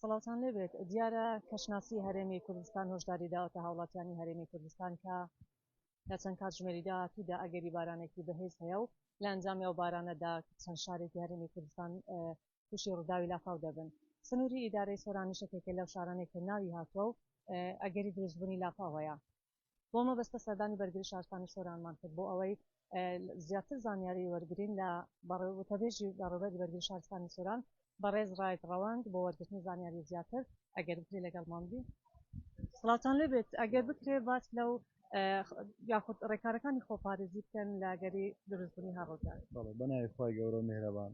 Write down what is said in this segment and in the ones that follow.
سەڵاتان لێبێت دیارە کەشناسی هەرێمی کوردستان هۆشداری داوەتە هاوڵاتیانی هەرێمی کوردستان کە لە چەند کات ژمێریدا هاتوودا ئەگەری بارانێکی بەهێز هەیە و لە ئەنجامی ئەو بارانەدا چەند شارێکی هەرێمی کوردستان تووشی ڕووداوی لافاو دەبن. سنووری ئیدارەی سۆرانیشتێکە لەو شارانێکە ناوی هاتووە و ئەگەری دروستبوونی لافاوەیە. بۆ مەبەستە سەردانی بەرگری شارستانی سۆرانمان کرد بۆ ئەوەی زیاتر زانیاری وەرگرین لە وتەبێژی بەڕێوەبەری بەرگری شارستانی سۆران بەڕێز ڕایت ڕەوەند بۆ وەرگرتنی زانیاری زیاتر ئەگەر بکرێ لەگەڵمان بی. سڵاتان لێبێت ئەگەر بکرێ باس لەو یاخود ڕێکارەکانی خۆپارێزی بکەن لە ئەگەری دروستبوونی هاڕۆدار. بەناوی خی گەورە مێهرەبان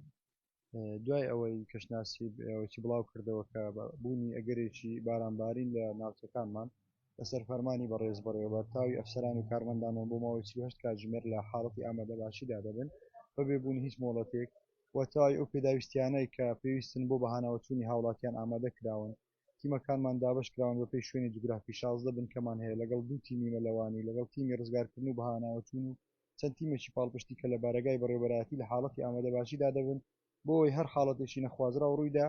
دوای ئەوەی کەشناسی ئەوەی بڵاو کردەوە کە بوونی ئەگەرێکی بارانبارین لە ناوچەکانمان لەسەر فەرمانی بەڕێز بەڕێوەبەر تاوی ئەفسەران و کارمەندانەوە بۆ ماوەی 38 کاتژمێر لە حاڵەتی ئامادە باشیدا دەبن بەبێبوونی هیچ مۆڵەتێک و تاوی ئەو پێداویستیانەی کە پێویستن بۆ بەهاناوەچوونی هاوڵاتیان ئامادە کراون تیمەکانمان دابش کراون بە پێی شوێنی جوگرافی 16 بن کەمان هەیە لەگەڵ دوو تیمی مەلەوانی لەگەڵ تیمی ڕزگارکردن و بەهاناوەچوون و چەند تیمێکی پاڵپشتی کە لە بارگای بەڕێوەبەرایەتی لە حاڵەتی ئامادە باشیدا دەبن بۆی هەر حاڵەتێکی نەخوازرا و ڕوویدا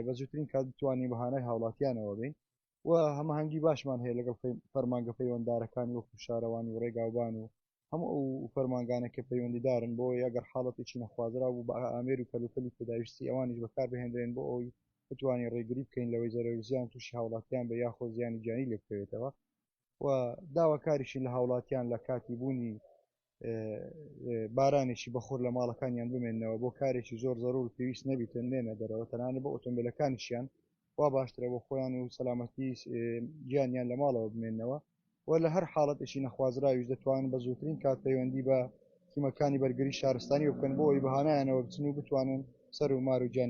بە زووترین کات بتوانین بەهانای هاوڵاتیانەوە بین و هەماهەنگی باشمان هەیە لەگەڵ فەرمانگە پەیوەنددارەکانی وەکو شارەوانی و ڕێگاوبان و هەموو ئەو فەرمانگانێکە پەیوەندیدارن بۆی ئەگەر حاڵەتێکی نەخوازرا بوو بە ئامێر و کەلوپەلی پێداویستی ئەوانیش بەکار بهێنرێن بۆ ئەوی بتوانین ڕێگری بکەین لەوەی زەرەرزیان تووشی هاوڵاتیان بە یاخۆ زیانی جانی لێ بکەوێتەوە و داواکاریشی لە هاوڵاتیان لە کاتی بوونی بارانێکی بەخۆر لە ماڵەکانیان بمێنەوە بۆ کارێکی زۆر زەرور و پێویست نەبیتن نێنە دەرەوە تەنانە بە ئۆتۆمبیلەکانیشیان وا باشترە بۆ خۆیان و سەلامەتی گیانیان لە ماڵەوە بمێنەوە و لە هەر حاڵەتێکی نەخوازراویش دەتوانن بە زووترین کات پەیوەندی بە تیمەکانی بەرگری شارستانی بکەن بۆ ئەوی بەهانایانەوە بچن و بتوانن سەر و مار و گیان